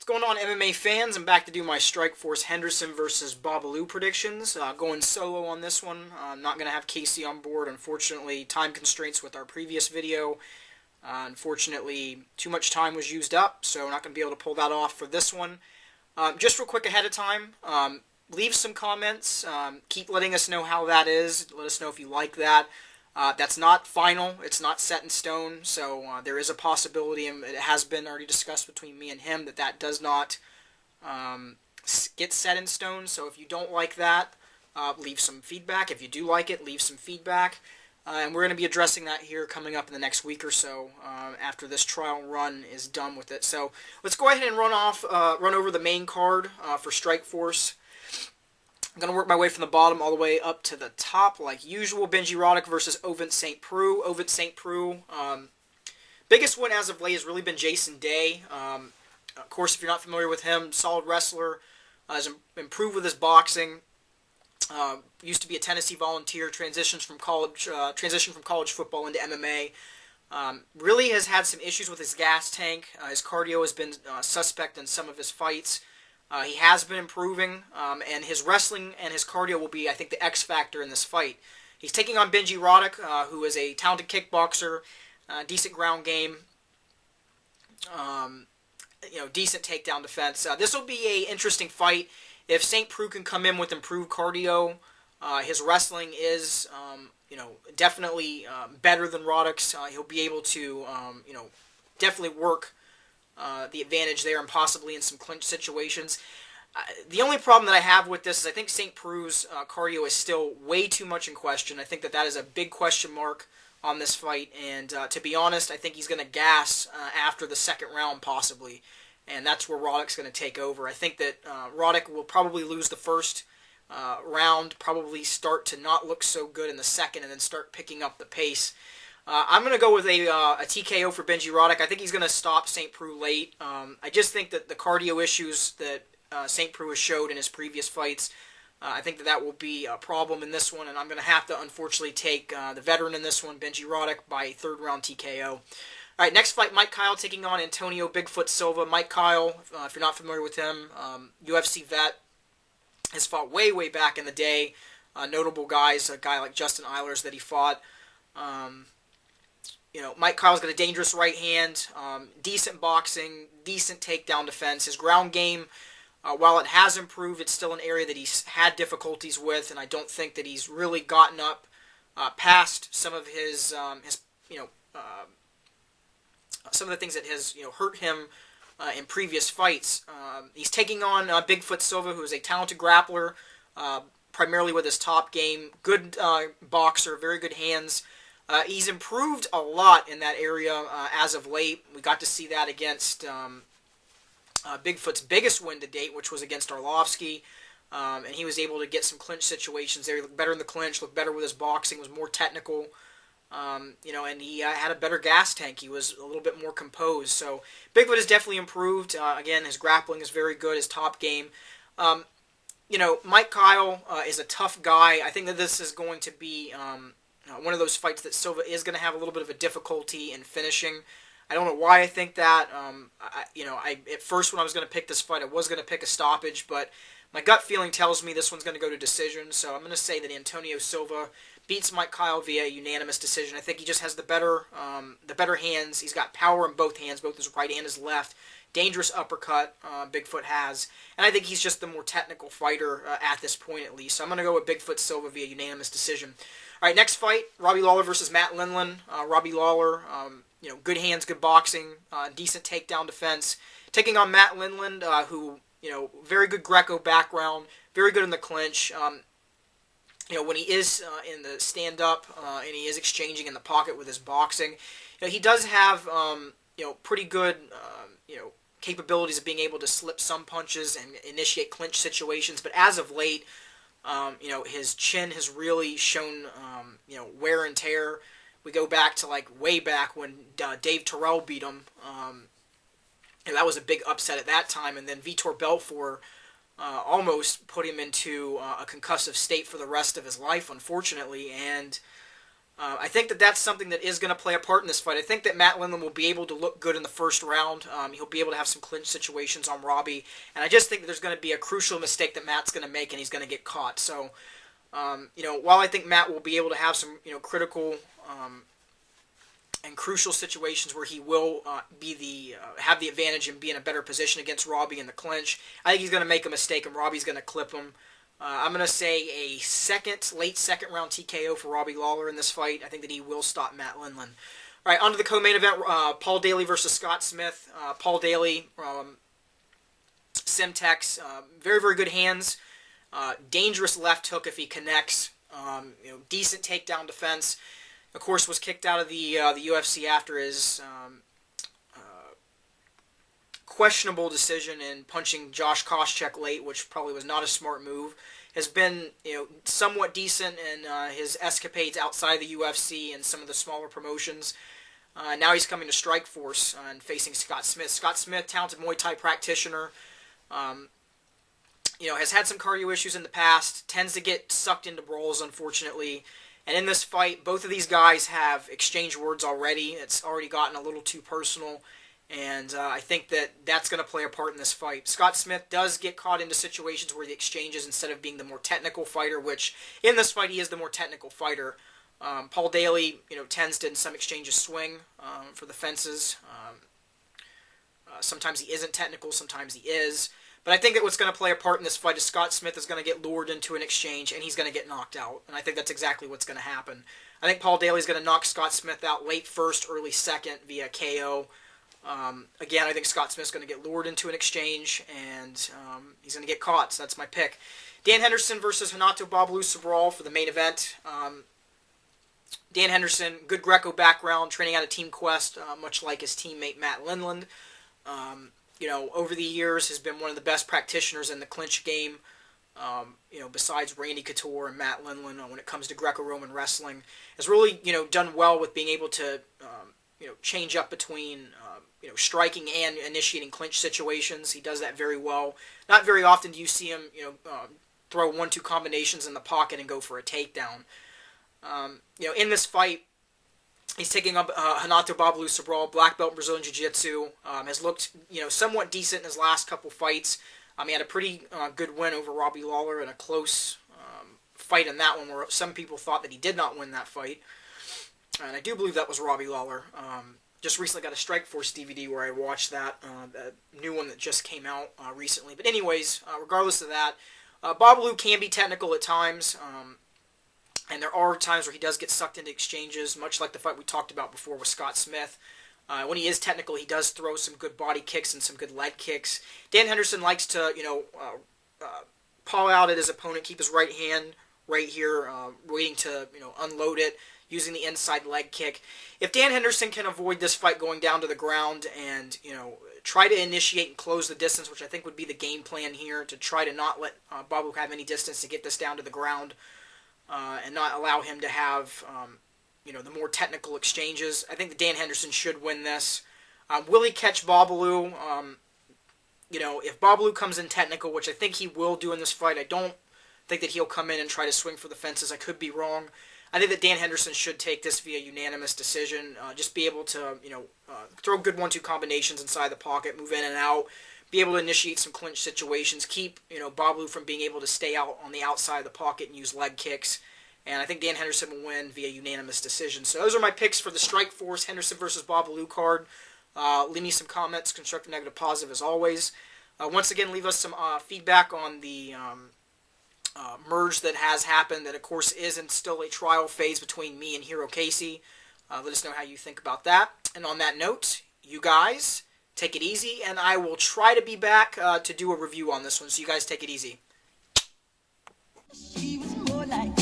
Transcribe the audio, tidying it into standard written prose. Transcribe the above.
What's going on, MMA fans? I'm back to do my Strikeforce Henderson versus Babalu predictions. Going solo on this one. I'm not going to have Casey on board. Unfortunately, time constraints with our previous video. Unfortunately, too much time was used up, so not going to be able to pull that off for this one. Just real quick ahead of time, leave some comments. Keep letting us know how that is. Let us know if you like that. That's not final. It's not set in stone. So there is a possibility, and it has been already discussed between me and him, that does not get set in stone. So if you don't like that, leave some feedback. If you do like it, leave some feedback. And we're going to be addressing that here coming up in the next week or so after this trial run is done with it. So let's go ahead and run over the main card for Strikeforce. I'm going to work my way from the bottom all the way up to the top like usual. Benji Roddick versus Ovince St. Preux. Ovince St. Preux, biggest win as of late has really been Jason Day. Of course, if you're not familiar with him, solid wrestler, has improved with his boxing. Used to be a Tennessee Volunteer, transitioned from college football into MMA. Really has had some issues with his gas tank. His cardio has been suspect in some of his fights. He has been improving, and his wrestling and his cardio will be, I think, the X factor in this fight. He's taking on Benji Roddick, who is a talented kickboxer, decent ground game, decent takedown defense. This will be an interesting fight. If St. Preux can come in with improved cardio, his wrestling is, definitely better than Roddick's. He'll be able to, definitely work the advantage there and possibly in some clinch situations. The only problem that I have with this is I think St. Preux's cardio is still way too much in question. I think that is a big question mark on this fight, and to be honest, I think he's going to gas after the second round possibly, and that's where Roddick's going to take over. I think that Roddick will probably lose the first round, probably start to not look so good in the second, and then start picking up the pace. I'm going to go with a TKO for Benji Roddick. I think he's going to stop St. Preux late. I just think that the cardio issues that St. Preux has showed in his previous fights, I think that will be a problem in this one, and I'm going to have to, unfortunately, take the veteran in this one, Benji Roddick, by third-round TKO. All right, next fight, Mike Kyle taking on Antonio Bigfoot Silva. Mike Kyle, if you're not familiar with him, UFC vet, has fought way, way back in the day. Notable guys, a guy like Justin Eilers that he fought. Mike Kyle's got a dangerous right hand, decent boxing, decent takedown defense. His ground game, while it has improved, it's still an area that he's had difficulties with, and I don't think that he's really gotten up past some of his some of the things that has hurt him in previous fights. He's taking on Bigfoot Silva, who is a talented grappler, primarily with his top game, good boxer, very good hands. He's improved a lot in that area as of late. We got to see that against Bigfoot's biggest win to date, which was against Arlovsky. And he was able to get some clinch situations there. He looked better in the clinch, looked better with his boxing, was more technical. And he had a better gas tank. He was a little bit more composed. So Bigfoot has definitely improved. Again, his grappling is very good, his top game. Mike Kyle is a tough guy. I think that this is going to be one of those fights that Silva is going to have a little bit of a difficulty in finishing. I don't know why I think that. At first when I was going to pick this fight, I was going to pick a stoppage, but my gut feeling tells me this one's going to go to decision. So I'm going to say that Antonio Silva beats Mike Kyle via unanimous decision. I think he just has the better hands. He's got power in both hands, both his right and his left. Dangerous uppercut Bigfoot has. And I think he's just the more technical fighter at this point at least. So I'm going to go with Bigfoot Silva via unanimous decision. All right, next fight, Robbie Lawler versus Matt Lindland. Robbie Lawler, good hands, good boxing, decent takedown defense. Taking on Matt Lindland, who, very good Greco background, very good in the clinch. When he is in the stand-up and he is exchanging in the pocket with his boxing, he does have, pretty good, capabilities of being able to slip some punches and initiate clinch situations. But as of late, his chin has really shown, wear and tear. We go back to way back when Dave Terrell beat him. And that was a big upset at that time. And then Vitor Belfort almost put him into a concussive state for the rest of his life, unfortunately. And I think that that's something that is going to play a part in this fight. I think that Matt Lindland will be able to look good in the first round. He'll be able to have some clinch situations on Robbie. And I just think that there's going to be a crucial mistake that Matt's going to make, and he's going to get caught. So, while I think Matt will be able to have some, critical and crucial situations where he will have the advantage and be in a better position against Robbie in the clinch, I think he's going to make a mistake, and Robbie's going to clip him. I'm going to say a late second round TKO for Robbie Lawler in this fight. I think that he will stop Matt Lindland. All right, on to the co-main event, Paul Daly versus Scott Smith. Paul Daly, Simtex, very, very good hands. Dangerous left hook if he connects. Decent takedown defense. Of course, was kicked out of the UFC after his questionable decision in punching Josh Koscheck late, which probably was not a smart move. Has been somewhat decent in his escapades outside the UFC and some of the smaller promotions. Now he's coming to Strikeforce and facing Scott Smith. Scott Smith, talented Muay Thai practitioner. Has had some cardio issues in the past. Tends to get sucked into brawls, unfortunately. And in this fight, both of these guys have exchanged words already. It's already gotten a little too personal. And I think that that's going to play a part in this fight. Scott Smith does get caught into situations where the exchanges, instead of being the more technical fighter, which in this fight he is the more technical fighter. Paul Daly, tends to in some exchanges swing for the fences. Sometimes he isn't technical, sometimes he is. But I think that what's going to play a part in this fight is Scott Smith is going to get lured into an exchange and he's going to get knocked out. And I think that's exactly what's going to happen. I think Paul Daly is going to knock Scott Smith out late first, early second via KO. Again, I think Scott Smith's going to get lured into an exchange, and he's going to get caught, so that's my pick. Dan Henderson versus Renato Babalu Sobral for the main event. Dan Henderson, good Greco background, training out of Team Quest, much like his teammate Matt Lindland. Over the years has been one of the best practitioners in the clinch game, besides Randy Couture and Matt Lindland when it comes to Greco-Roman wrestling. Has really, done well with being able to, change up between striking and initiating clinch situations. He does that very well. Not very often do you see him, throw 1-2 combinations in the pocket and go for a takedown. In this fight, he's taking up Renato Babalu Sobral, black belt in Brazilian Jiu-Jitsu. Has looked, somewhat decent in his last couple fights. He had a pretty good win over Robbie Lawler in a close fight in that one, where some people thought that he did not win that fight. And I do believe that was Robbie Lawler. Just recently got a Strikeforce DVD where I watched that, the new one that just came out recently. But anyways, regardless of that, Babalu can be technical at times, and there are times where he does get sucked into exchanges, much like the fight we talked about before with Scott Smith. When he is technical, he does throw some good body kicks and some good leg kicks. Dan Henderson likes to, paw out at his opponent, keep his right hand right here, waiting to, unload it, using the inside leg kick. If Dan Henderson can avoid this fight going down to the ground and, try to initiate and close the distance, which I think would be the game plan here, to try to not let Babalu have any distance to get this down to the ground, and not allow him to have, the more technical exchanges, I think that Dan Henderson should win this. Will he catch Babalu? If Babalu comes in technical, which I think he will do in this fight, I don't think that he'll come in and try to swing for the fences. I could be wrong. I think that Dan Henderson should take this via unanimous decision. Just be able to, throw good 1-2 combinations inside the pocket, move in and out, be able to initiate some clinch situations, keep, Babalu from being able to stay out on the outside of the pocket and use leg kicks. And I think Dan Henderson will win via unanimous decision. So those are my picks for the Strikeforce Henderson versus Babalu card. Leave me some comments, constructive, negative, positive, as always. Once again, leave us some feedback on the merge that has happened, that of course is in still a trial phase between me and Hero Casey. Let us know how you think about that. And on that note, you guys take it easy, and I will try to be back to do a review on this one. So you guys take it easy. She was more like